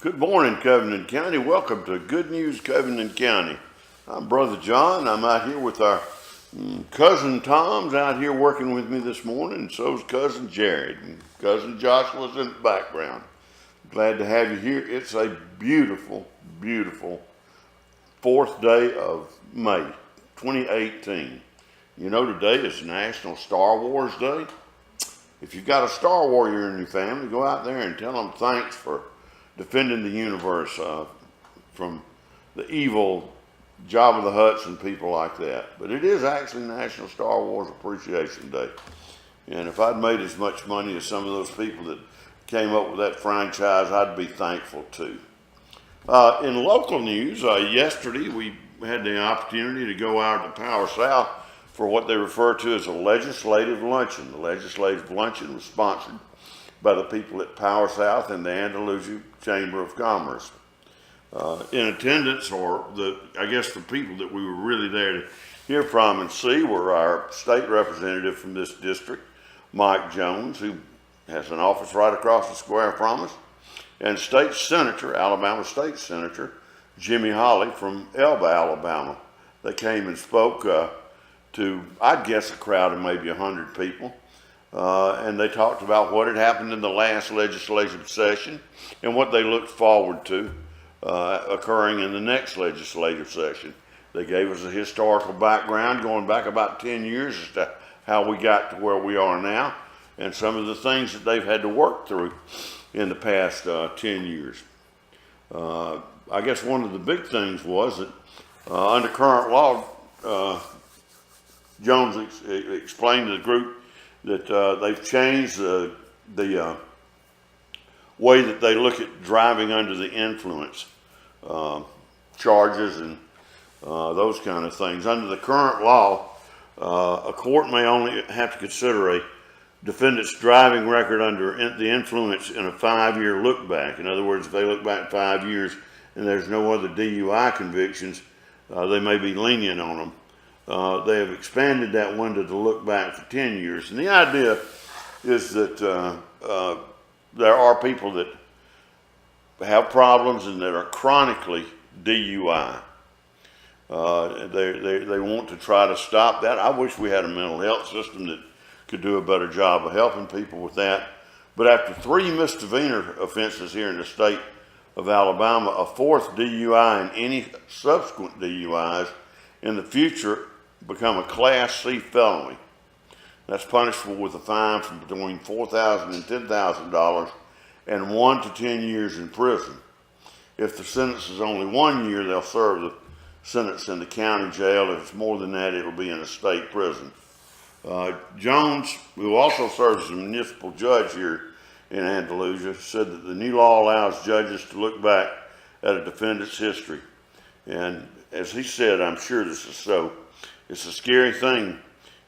Good morning, Covington County. Welcome to Good News Covington County. I'm Brother John. I'm out here with our cousin Tom's out here working with me this morning, and so's cousin Jared. And cousin Joshua's in the background. Glad to have you here. It's a beautiful, beautiful 4th day of May, 2018. You know, today is National Star Wars Day. If you've got a Star Warrior in your family, go out there and tell them thanks for defending the universe from the evil Jabba the Hutts and people like that. But it is actually National Star Wars Appreciation Day. And if I'd made as much money as some of those people that came up with that franchise, I'd be thankful too. In local news, yesterday we had the opportunity to go out to Power South for what they refer to as a legislative luncheon. The legislative luncheon was sponsored by the people at Power South and the Andalusia Chamber of Commerce. In attendance, or the people that we were really there to hear from and see, were our state representative from this district, Mike Jones, who has an office right across the square from us, and state senator, Alabama State Senator Jimmy Holley from Elba, Alabama. They came and spoke to, I'd guess, a crowd of maybe 100 people. And they talked about what had happened in the last legislative session and what they looked forward to occurring in the next legislative session. They gave us a historical background going back about 10 years as to how we got to where we are now and some of the things that they've had to work through in the past 10 years. I guess one of the big things was that under current law, Jones explained to the group that they've changed the way that they look at driving under the influence charges and those kind of things. Under the current law, a court may only have to consider a defendant's driving record under the influence in a 5-year look back. In other words, if they look back 5 years and there's no other DUI convictions, they may be lenient on them. They have expanded that window to look back for 10 years. And the idea is that there are people that have problems and that are chronically DUI. They want to try to stop that. I wish we had a mental health system that could do a better job of helping people with that. But after 3 misdemeanor offenses here in the state of Alabama, a 4th DUI and any subsequent DUIs in the future become a Class C felony. That's punishable with a fine from between $4,000 and $10,000 and 1 to 10 years in prison. If the sentence is only 1 year, they'll serve the sentence in the county jail. If it's more than that, it'll be in a state prison. Jones, who also serves as a municipal judge here in Andalusia, said that the new law allows judges to look back at a defendant's history. And as he said, I'm sure this is so, it's a scary thing.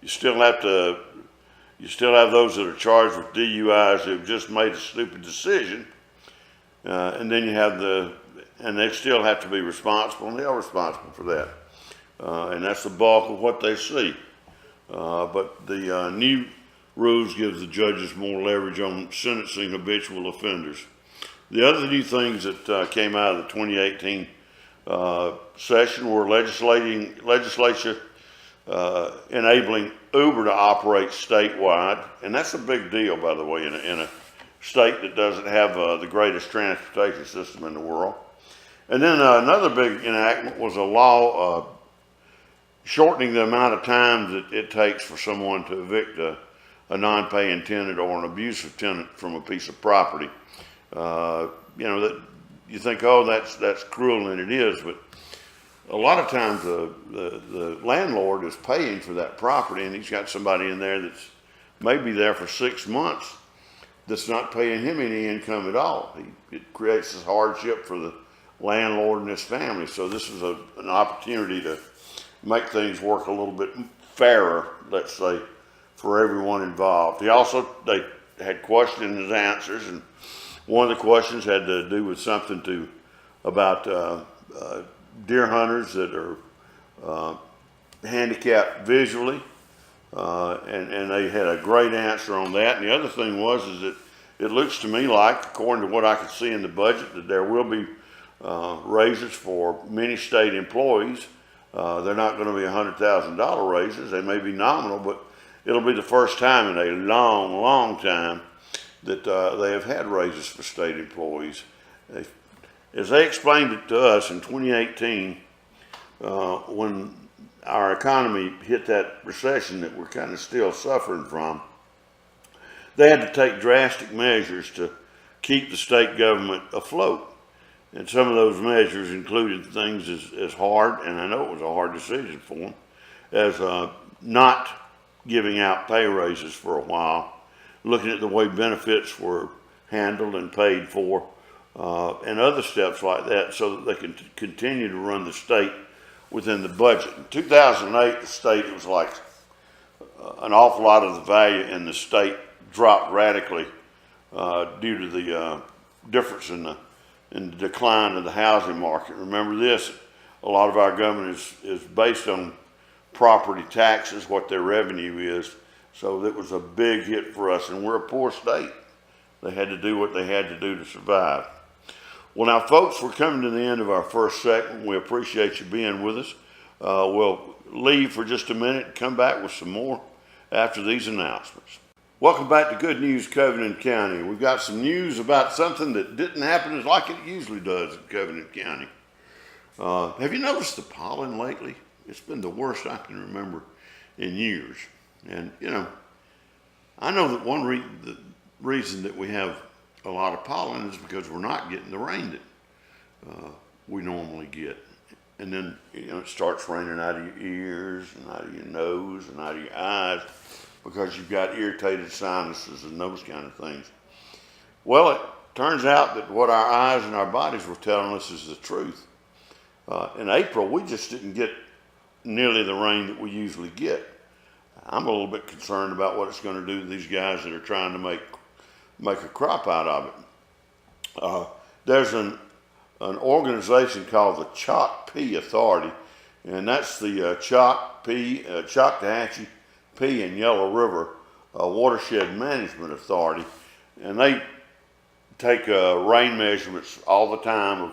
You still have those that are charged with DUIs who have just made a stupid decision, and then you have and they still have to be responsible, and they are responsible for that. And that's the bulk of what they see. But the new rules gives the judges more leverage on sentencing habitual offenders. The other new things that came out of the 2018 session were legislature enabling Uber to operate statewide, and that's a big deal, by the way, in a state that doesn't have the greatest transportation system in the world. And then another big enactment was a law shortening the amount of time that it takes for someone to evict a non-paying tenant or an abusive tenant from a piece of property. That you think, oh, that's cruel, and it is, but a lot of times the landlord is paying for that property, and he's got somebody in there that's maybe there for 6 months that's not paying him any income at all. It creates this hardship for the landlord and his family. So this is an opportunity to make things work a little bit fairer, let's say, for everyone involved. They had questions and answers, and one of the questions had to do with something about deer hunters that are handicapped visually, and they had a great answer on that. And the other thing was that it looks to me like, according to what I can see in the budget, that there will be raises for many state employees. They're not going to be $100,000 raises. They may be nominal, but it'll be the first time in a long, long time that they have had raises for state employees. As they explained it to us in 2018, when our economy hit that recession that we're kind of still suffering from, they had to take drastic measures to keep the state government afloat. And some of those measures included things as hard, and I know it was a hard decision for them, as not giving out pay raises for a while, looking at the way benefits were handled and paid for, and other steps like that so that they can continue to run the state within the budget. In 2008, the state, it was like an awful lot of the value in the state dropped radically due to the difference in the decline of the housing market. Remember this, a lot of our government is based on property taxes, what their revenue is. So that was a big hit for us, and we're a poor state. They had to do what they had to do to survive. Well, now, folks, we're coming to the end of our first segment. We appreciate you being with us. We'll leave for just a minute and come back with some more after these announcements. Welcome back to Good News Covington County. We've got some news about something that didn't happen as like it usually does in Covington County. Have you noticed the pollen lately? It's been the worst I can remember in years. And, you know, I know that one reason that we have a lot of pollen is because we're not getting the rain that we normally get. And then, you know, it starts raining out of your ears and out of your nose and out of your eyes because you've got irritated sinuses and those kind of things. Well, it turns out that what our eyes and our bodies were telling us is the truth. In April, we just didn't get nearly the rain that we usually get. I'm a little bit concerned about what it's going to do to these guys that are trying to make a crop out of it. There's an organization called the Choctaw Authority, and that's the Choctawhatchee Pea and Yellow River Watershed Management Authority, and they take rain measurements all the time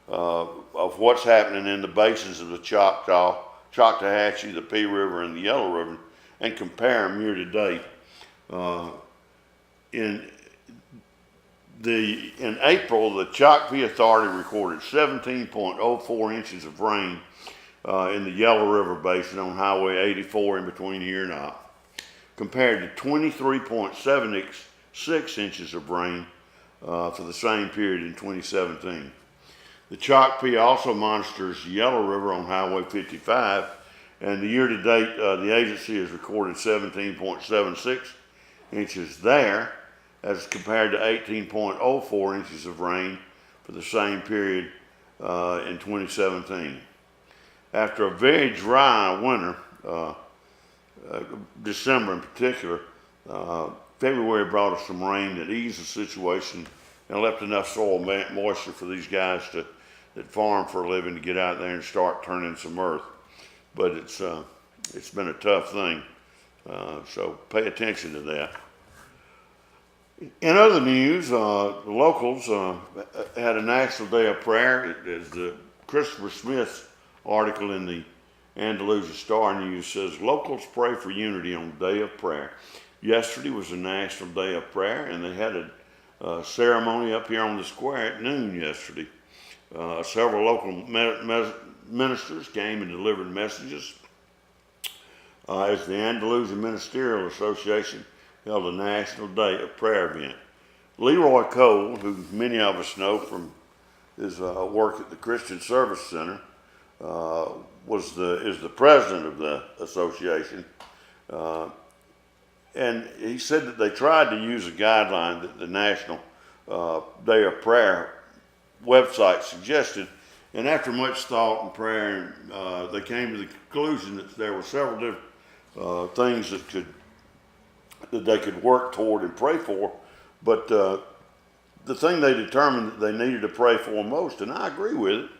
of what's happening in the basins of the Choctawhatchee, the Pea River, and the Yellow River, and compare them year to date. In April, the Choctaw Authority recorded 17.04 inches of rain in the Yellow River Basin on Highway 84 in between here and out, compared to 23.76 inches of rain for the same period in 2017. The Choctaw also monitors the Yellow River on Highway 55, and the year to date, the agency has recorded 17.76 inches there, as compared to 18.04 inches of rain for the same period in 2017. After a very dry winter, December in particular, February brought us some rain that eased the situation and left enough soil moisture for these guys that farm for a living to get out there and start turning some earth. But it's been a tough thing, so pay attention to that. In other news, the locals had a National Day of Prayer. As the Christopher Smith article in the Andalusia Star News says, locals pray for unity on the Day of Prayer. Yesterday was a National Day of Prayer, and they had a ceremony up here on the square at noon yesterday. Several local ministers came and delivered messages as the Andalusia Ministerial Association held a National Day of Prayer event. Leroy Cole, who many of us know from his work at the Christian Service Center, is the president of the association. And he said that they tried to use a guideline that the National Day of Prayer website suggested, and after much thought and prayer, they came to the conclusion that there were several different things that they could work toward and pray for, but the thing they determined that they needed to pray for most, and I agree with it,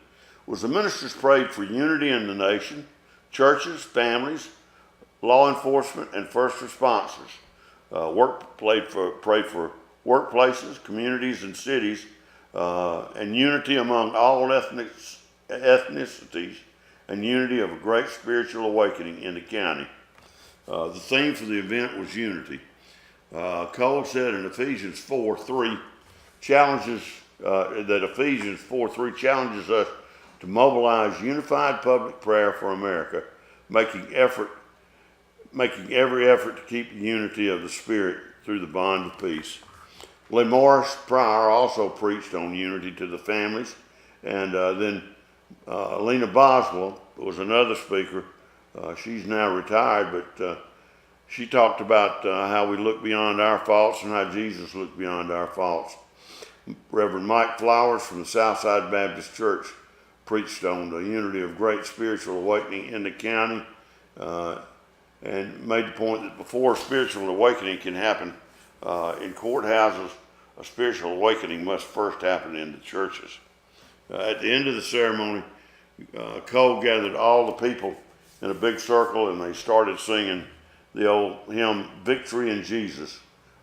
was the ministers prayed for unity in the nation, churches, families, law enforcement, and first responders. Prayed for workplaces, communities, and cities, and unity among all ethnicities, and unity of a great spiritual awakening in the county. The theme for the event was unity. Cole said in Ephesians 4:3 challenges Ephesians 4:3 challenges us to mobilize unified public prayer for America, making every effort to keep the unity of the Spirit through the bond of peace. Lee Morris Pryor also preached on unity to the families, and then Lena Boswell was another speaker. She's now retired, but she talked about how we look beyond our faults and how Jesus looked beyond our faults. Reverend Mike Flowers from the Southside Baptist Church preached on the unity of great spiritual awakening in the county, and made the point that before spiritual awakening can happen in courthouses, a spiritual awakening must first happen in the churches. At the end of the ceremony, Cole gathered all the people in a big circle, and they started singing the old hymn, Victory in Jesus.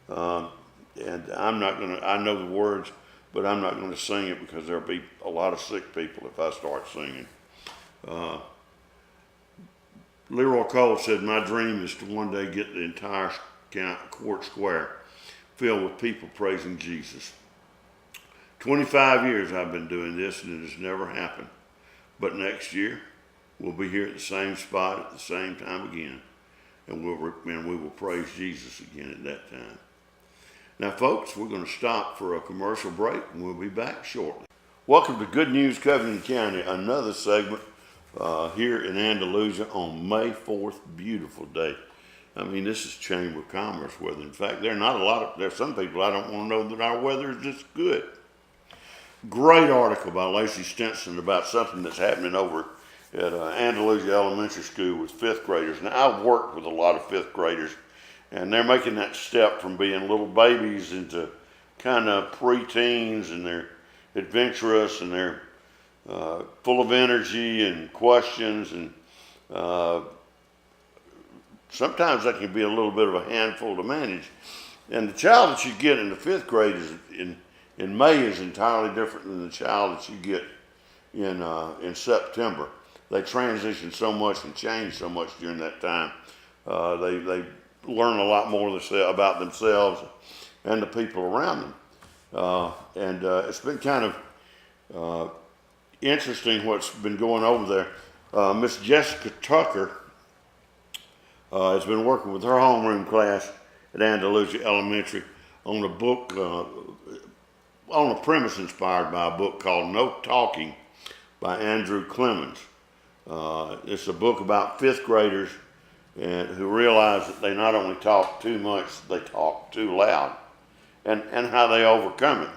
And I know the words, but I'm not going to sing it because there'll be a lot of sick people if I start singing. Leroy Cole said, "My dream is to one day get the entire court square filled with people praising Jesus. 25 years I've been doing this, and it has never happened. But next year, we'll be here at the same spot at the same time again, and we will praise Jesus again at that time." Now, folks, we're going to stop for a commercial break, and we'll be back shortly. Welcome to Good News Covington County, another segment here in Andalusia on May 4th, beautiful day. I mean, this is Chamber of Commerce weather. In fact, there's some people I don't want to know that our weather is this good. Great article by Lacey Stinson about something that's happening over at Andalusia Elementary School with fifth graders. Now, I've worked with a lot of fifth graders, and they're making that step from being little babies into kind of preteens, and they're adventurous, and they're full of energy and questions, and sometimes that can be a little bit of a handful to manage. And the child that you get in the fifth grade in May is entirely different than the child that you get in September. They transition so much and change so much during that time. They learn a lot more about themselves and the people around them. And it's been kind of interesting what's been going over there. Miss Jessica Tucker has been working with her homeroom class at Andalusia Elementary on a book, on a premise inspired by a book called No Talking by Andrew Clemens. It's a book about fifth graders and who realize that they not only talk too much, they talk too loud, and how they overcome it.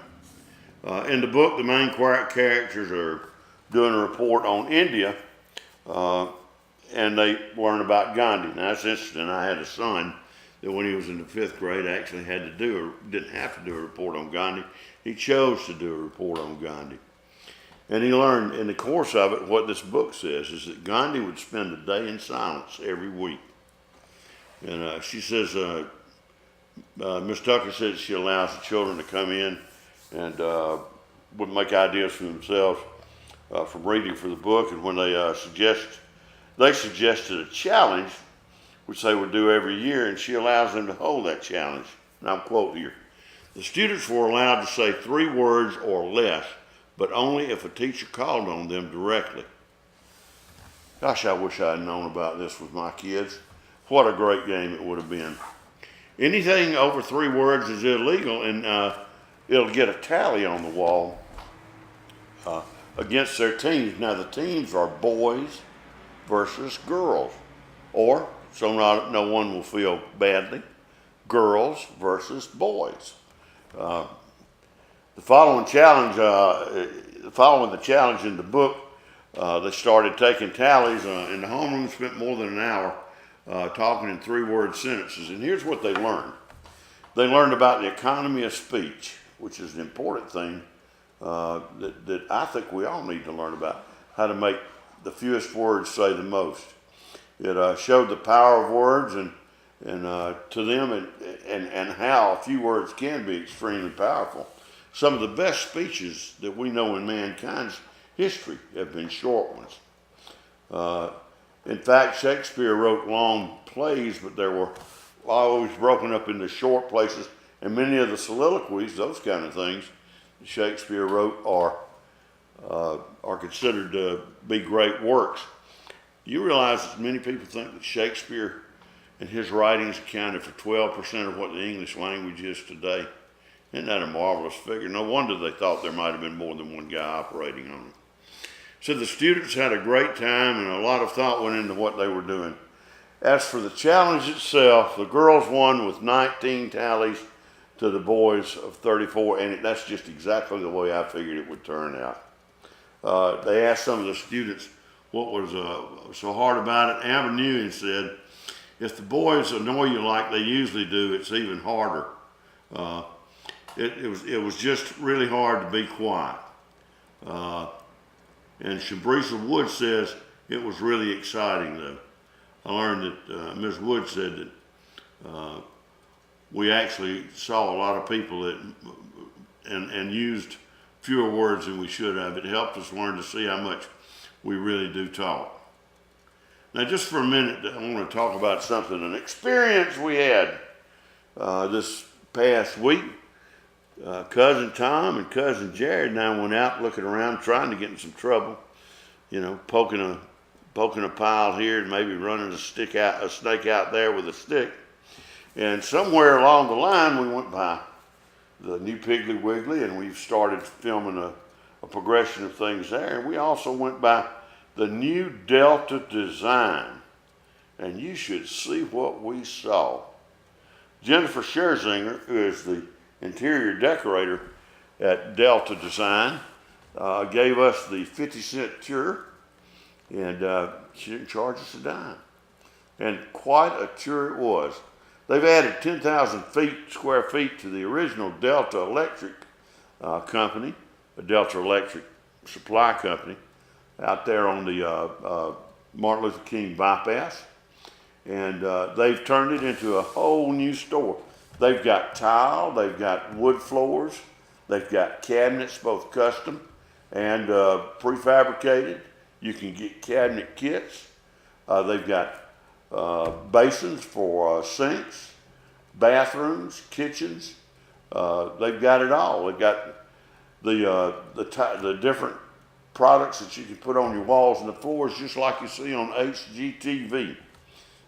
In the book, the main characters are doing a report on India, and they learn about Gandhi. Now, that's interesting. I had a son that when he was in the fifth grade actually didn't have to do a report on Gandhi. He chose to do a report on Gandhi. And he learned in the course of it what this book says is that Gandhi would spend a day in silence every week. And she says, Ms. Tucker says she allows the children to come in and would make ideas for themselves from reading for the book. And when they suggested a challenge, which they would do every year, and she allows them to hold that challenge. And I'll quote here. The students were allowed to say 3 words or less, but only if a teacher called on them directly. Gosh, I wish I had known about this with my kids. What a great game it would have been. Anything over 3 words is illegal, and it'll get a tally on the wall against their teams. Now, the teams are boys versus girls, or, so no one will feel badly, girls versus boys. Following the challenge in the book, they started taking tallies, and the homeroom spent more than an hour talking in 3-word sentences. And here's what they learned. They learned about the economy of speech, which is an important thing that I think we all need to learn about, how to make the fewest words say the most. It showed the power of words, and and to them, and how a few words can be extremely powerful. Some of the best speeches that we know in mankind's history have been short ones. In fact, Shakespeare wrote long plays, but they were always broken up into short places, and many of the soliloquies, those kind of things, that Shakespeare wrote are considered to be great works. You realize that many people think that Shakespeare and his writings accounted for 12% of what the English language is today. Isn't that a marvelous figure? No wonder they thought there might have been more than one guy operating on it. So the students had a great time, and a lot of thought went into what they were doing. As for the challenge itself, the girls won with 19 tallies to the boys of 34, and that's just exactly the way I figured it would turn out. They asked some of the students what was so hard about it. Amber Newen said, if the boys annoy you like they usually do, it's even harder. It was just really hard to be quiet. And Shabrisa Wood says it was really exciting though. I learned that Ms. Wood said that we actually saw a lot of people that and used fewer words than we should have. It helped us learn to see how much we really do talk. Now, just for a minute, I want to talk about something, an experience we had this past week. Cousin Tom and Cousin Jared and I went out looking around, trying to get in some trouble. You know, poking a pile here and maybe running a snake out there with a stick. And somewhere along the line, we went by the new Piggly Wiggly, and we started filming a progression of things there. And we also went by the new Delta design, and you should see what we saw. Jennifer Scherzinger, who is the interior decorator at Delta Design, gave us the 50-cent tour, and she didn't charge us a dime. And quite a tour it was. They've added 10,000 square feet to the original Delta Electric company, a Delta Electric supply company, out there on the Martin Luther King bypass. And they've turned it into a whole new store. They've got tile, they've got wood floors, they've got cabinets, both custom and prefabricated. You can get cabinet kits. They've got basins for sinks, bathrooms, kitchens. They've got it all. They've got the different products that you can put on your walls and the floors, just like you see on HGTV.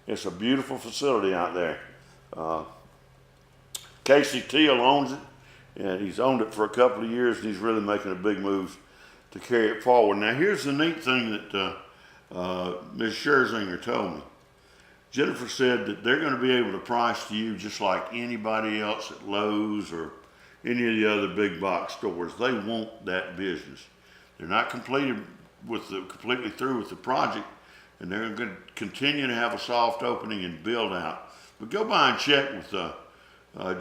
It's a beautiful facility out there. Casey Teal owns it, and he's owned it for a couple of years, and he's really making a big move to carry it forward. Now, here's the neat thing that Ms. Scherzinger told me. Jennifer said that they're going to be able to price to you just like anybody else at Lowe's or any of the other big box stores. They want that business. They're not completely through with the project, and they're going to continue to have a soft opening and build out. But go by and check with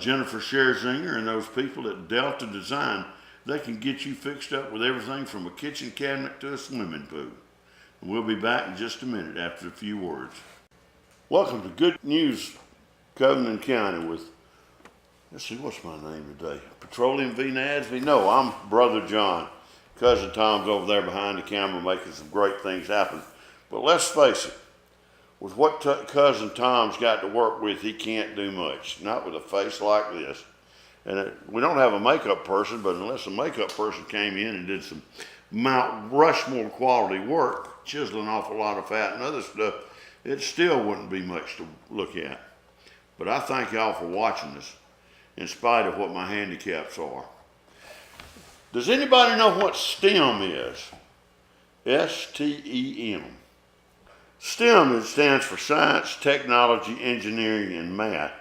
Jennifer Scherzinger and those people at Delta Design. They can get you fixed up with everything from a kitchen cabinet to a swimming pool. And we'll be back in just a minute after a few words. Welcome to Good News, Covington County with, let's see, what's my name today? Petroleum V. Nadsby? No, I'm Brother John. Cousin Tom's over there behind the camera making some great things happen. But let's face it, with what Cousin Tom's got to work with, he can't do much. Not with a face like this. And we don't have a makeup person, but unless a makeup person came in and did some Mount Rushmore quality work, chiseling off a lot of fat and other stuff, it still wouldn't be much to look at. But I thank y'all for watching us, in spite of what my handicaps are. Does anybody know what STEM is? S-T-E-M. STEM stands for science, technology, engineering, and math.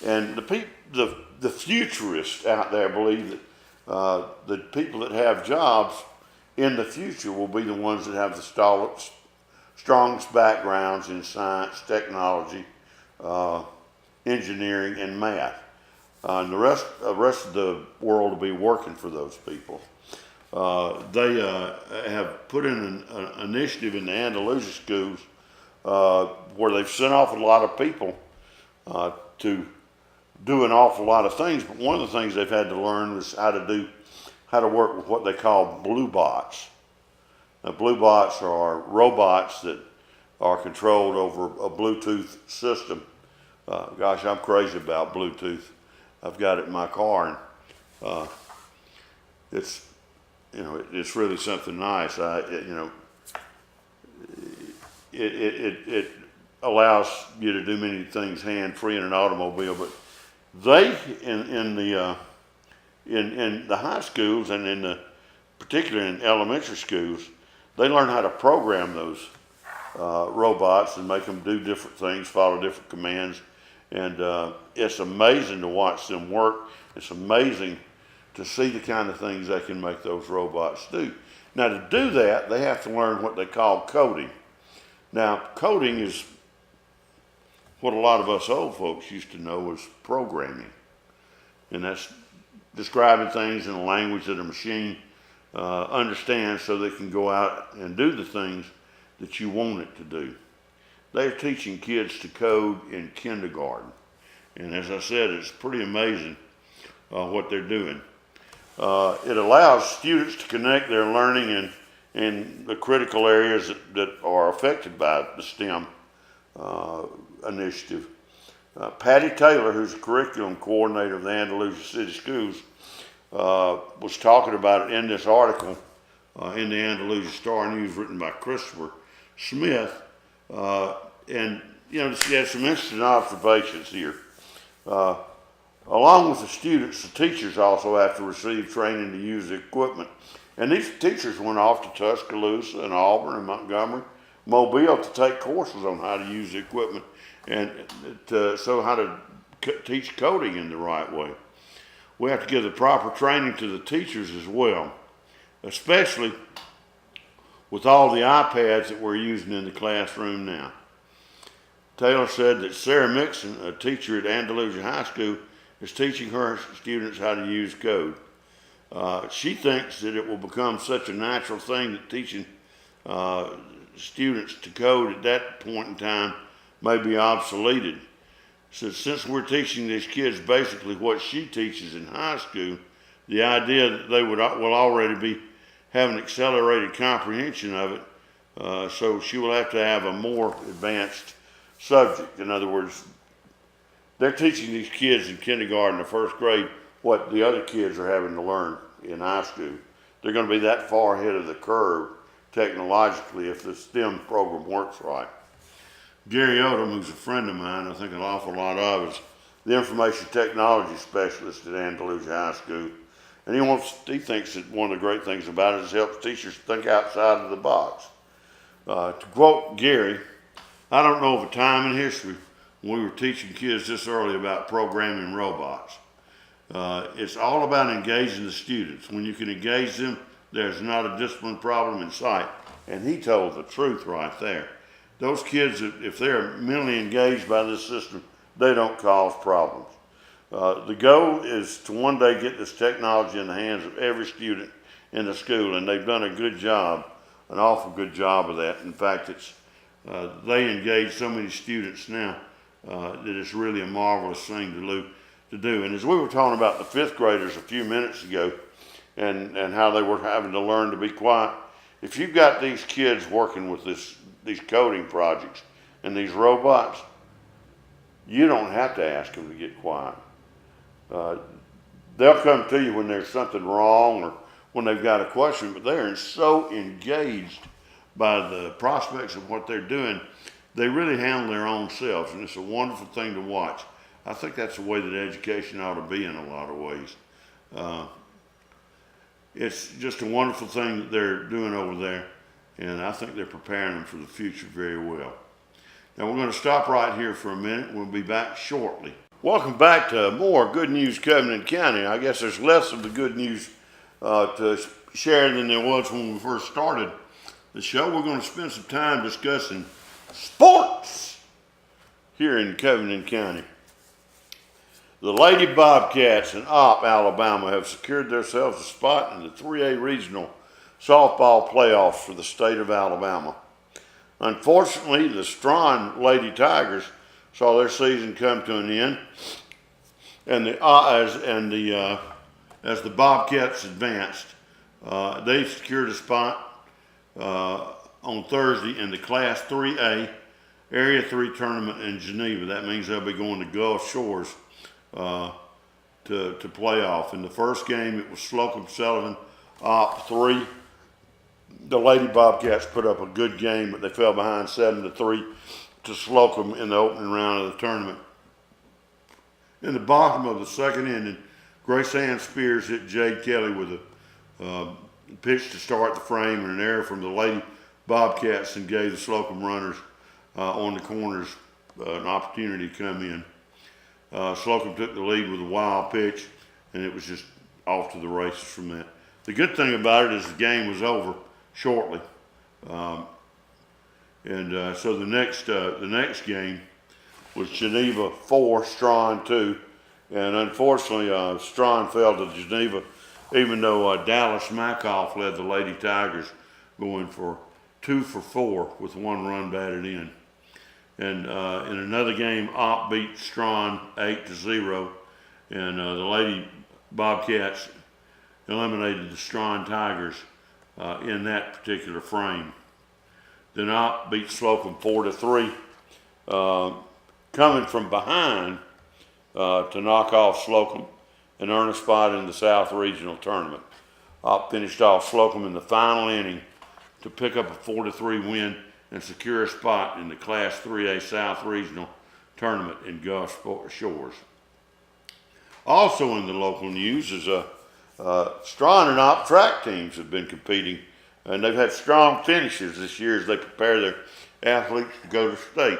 And the futurists out there believe that the people that have jobs in the future will be the ones that have the strongest backgrounds in science, technology, engineering, and math. And the rest of the world will be working for those people. They have put in an initiative in the Andalusia schools where they've sent off a lot of people to do an awful lot of things. But one of the things they've had to learn is how to work with what they call blue bots. Now, blue bots are robots that are controlled over a Bluetooth system. Gosh, I'm crazy about Bluetooth. I've got it in my car, and it's really something nice. It allows you to do many things hand-free in an automobile, but they in the high schools and particularly in elementary schools, they learn how to program those robots and make them do different things, follow different commands, and it's amazing to watch them work. It's amazing to see the kind of things they can make those robots do. Now, to do that, they have to learn what they call coding. Now, coding is what a lot of us old folks used to know as programming, and that's describing things in a language that a machine understands so they can go out and do the things that you want it to do. They're teaching kids to code in kindergarten, and as I said, it's pretty amazing what they're doing. It allows students to connect their learning in the critical areas that are affected by the STEM initiative. Patty Taylor, who's the curriculum coordinator of the Andalusia City Schools, was talking about it in this article in the Andalusia Star News written by Christopher Smith. And she had some interesting observations here. Along with the students, the teachers also have to receive training to use the equipment. And these teachers went off to Tuscaloosa and Auburn and Montgomery, Mobile to take courses on how to use the equipment and how to teach coding in the right way. We have to give the proper training to the teachers as well, especially with all the iPads that we're using in the classroom now. Taylor said that Sarah Mixon, a teacher at Andalusia High School, is teaching her students how to use code. She thinks that it will become such a natural thing that teaching students to code at that point in time may be obsoleted. So since we're teaching these kids basically what she teaches in high school, the idea that they will already be having accelerated comprehension of it, so she will have to have a more advanced subject. In other words, they're teaching these kids in kindergarten or first grade what the other kids are having to learn in high school. They're going to be that far ahead of the curve technologically if the STEM program works right. Gary Odom, who's a friend of mine, I think an awful lot of, is the information technology specialist at Andalusia High School. And he thinks that one of the great things about it is it helps teachers think outside of the box. To quote Gary, I don't know of a time in history when we were teaching kids this early about programming robots. It's all about engaging the students. When you can engage them, there's not a discipline problem in sight. And he told the truth right there. Those kids, if they're mentally engaged by this system, they don't cause problems. The goal is to one day get this technology in the hands of every student in the school, and they've done a good job, an awful good job of that. In fact, they engage so many students now that it's really a marvelous thing to do. And as we were talking about the fifth graders a few minutes ago and how they were having to learn to be quiet, if you've got these kids working with these coding projects and these robots, you don't have to ask them to get quiet. They'll come to you when there's something wrong or when they've got a question, but they're so engaged by the prospects of what they're doing, they really handle their own selves, and it's a wonderful thing to watch. I think that's the way that education ought to be in a lot of ways. It's just a wonderful thing that they're doing over there, and I think they're preparing them for the future very well. Now we're going to stop right here for a minute. We'll be back shortly. Welcome back to more Good News Covington County. I guess there's less of the good news to share than there was when we first started the show. We're going to spend some time discussing sports here in Covington County. The Lady Bobcats in Opp, Alabama have secured themselves a spot in the 3A regional softball playoffs for the state of Alabama. Unfortunately, the Strawn Lady Tigers saw their season come to an end, and as the Bobcats advanced, they secured a spot on Thursday in the Class 3A Area 3 tournament in Geneva. That means they'll be going to Gulf Shores to play off. In the first game, it was Slocum-Sullivan Op 3. The Lady Bobcats put up a good game, but they fell behind 7-3 to Slocum in the opening round of the tournament. In the bottom of the second inning, Grace Ann Spears hit Jade Kelly with a pitch to start the frame and an error from the Lady Bobcats, and gave the Slocum runners on the corners an opportunity to come in. Slocum took the lead with a wild pitch, and it was just off to the races from that. The good thing about it is the game was over shortly, so the next game was Geneva 4, Strawn 2, and unfortunately Strawn fell to Geneva, even though Dallas Makoff led the Lady Tigers, going for 2 for 4 with 1 run batted in. And in another game, Opp beat Strawn 8-0, and the Lady Bobcats eliminated the Strawn Tigers in that particular frame. Then Opp beat Slocum 4-3, coming from behind to knock off Slocum and earn a spot in the South Regional Tournament. Opp finished off Slocum in the final inning to pick up a 4-3 win and secure a spot in the Class 3A South Regional Tournament in Gulf Shores. Also in the local news is Strawn and Opp track teams have been competing, and they've had strong finishes this year as they prepare their athletes to go to state.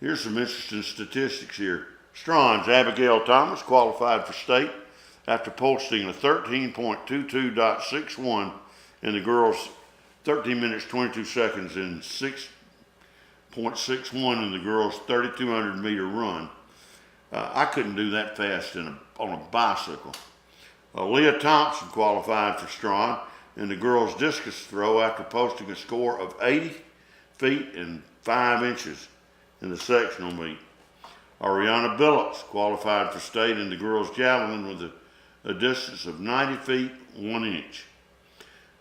Here's some interesting statistics here. Strawn's Abigail Thomas qualified for state after posting a 13.22.61 in the girls' 13 minutes 22 seconds and 6.61 in the girls' 3,200 meter run. I couldn't do that fast on a bicycle. Leah Thompson qualified for Strawn in the girls' discus throw after posting a score of 80 feet and 5 inches in the sectional meet. Ariana Billups qualified for state in the girls' javelin with a distance of 90 feet 1 inch.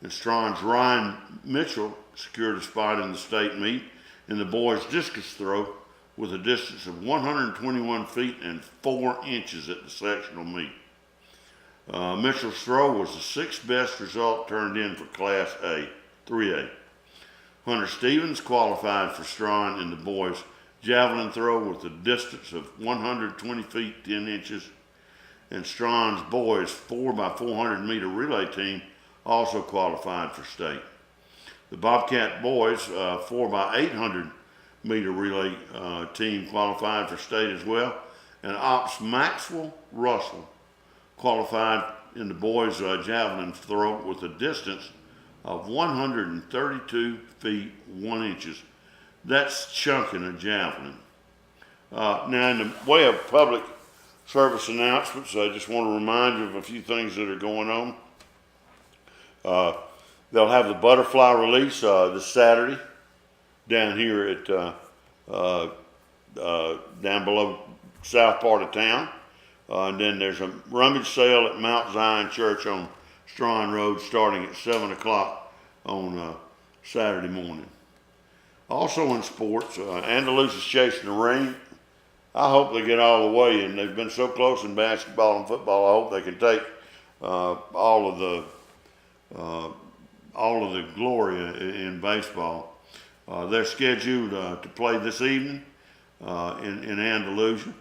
And Strawn's Ryan Mitchell secured a spot in the state meet in the boys' discus throw with a distance of 121 feet and 4 inches at the sectional meet. Mitchell's throw was the 6th best result turned in for Class A, 3A. Hunter Stevens qualified for Strawn in the boys' javelin throw with a distance of 120 feet 10 inches. And Strawn's boys' 4x400 meter relay team also qualified for state. The Bobcat boys' 4x800 meter relay team qualified for state as well. And Ops Maxwell Russell qualified in the boys' javelin throw with a distance of 132 feet 1 inches. That's chunking a javelin. Now, in the way of public service announcements, I just want to remind you of a few things that are going on. They'll have the butterfly release this Saturday down here at down below south part of town. And then there's a rummage sale at Mount Zion Church on Strawn Road starting at 7 o'clock on Saturday morning. Also in sports, Andalusia's chasing the rain. I hope they get all the way, and they've been so close in basketball and football. I hope they can take all of the glory in baseball. They're scheduled to play this evening in Andalusia.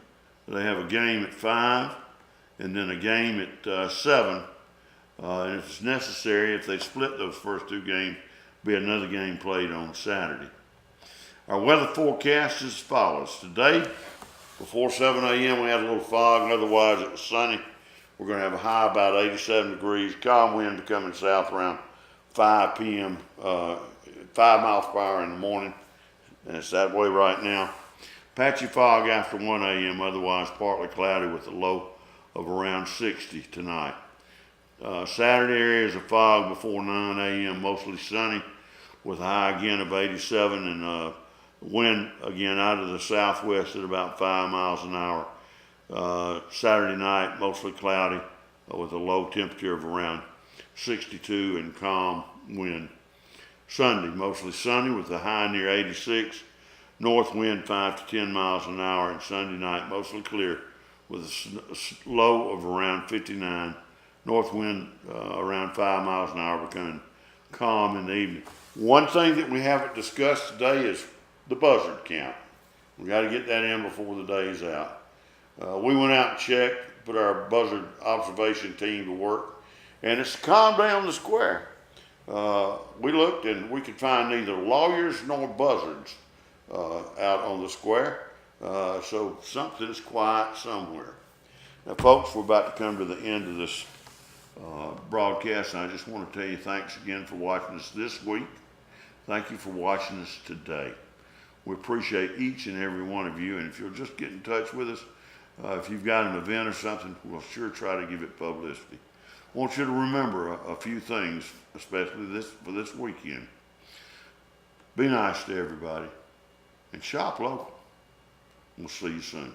They have a game at 5 and then a game at 7. And if it's necessary, if they split those first 2 games, be another game played on Saturday. Our weather forecast is as follows. Today, before 7 a.m., we had a little fog, and otherwise it was sunny. We're going to have a high about 87 degrees, calm wind becoming south around 5 p.m., 5 miles per hour in the morning, and it's that way right now. Patchy fog after 1 a.m., otherwise partly cloudy with a low of around 60 tonight. Saturday areas of fog before 9 a.m., mostly sunny with a high again of 87 and Wind again out of the southwest at about 5 miles an hour. Saturday night, mostly cloudy with a low temperature of around 62 and calm wind. Sunday, mostly sunny with a high near 86. North wind 5 to 10 miles an hour, and Sunday night mostly clear with a low of around 59. North wind around 5 miles an hour, becoming calm in the evening. One thing that we haven't discussed today is the buzzard count. We got to get that in before the day is out. We went out and checked, put our buzzard observation team to work, and it's calmed down the square. We looked and we could find neither lawyers nor buzzards out on the square. So something's quiet somewhere. Now, folks, we're about to come to the end of this broadcast, and I just want to tell you thanks again for watching us this week. Thank you for watching us today. We appreciate each and every one of you, and if you'll just get in touch with us, if you've got an event or something, we'll sure try to give it publicity. I want you to remember a few things, especially for this weekend. Be nice to everybody, and shop local. We'll see you soon.